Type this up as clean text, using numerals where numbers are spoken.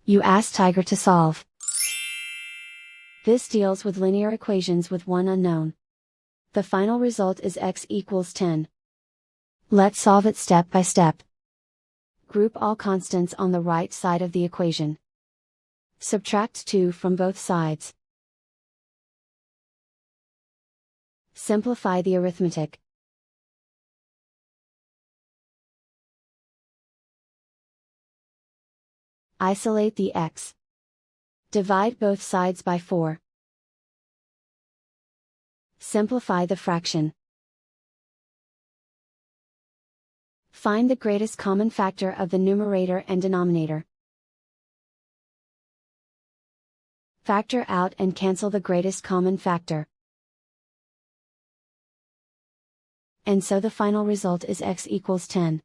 You ask Tiger to solve. This deals with linear equations with one unknown. The final result is x equals 10. Let's solve it step by step. Group all constants on the right side of the equation. Subtract 2 from both sides. Simplify the arithmetic. Isolate the x. Divide both sides by 4. Simplify the fraction. Find the greatest common factor of the numerator and denominator. Factor out and cancel the greatest common factor. And so the final result is x equals 10.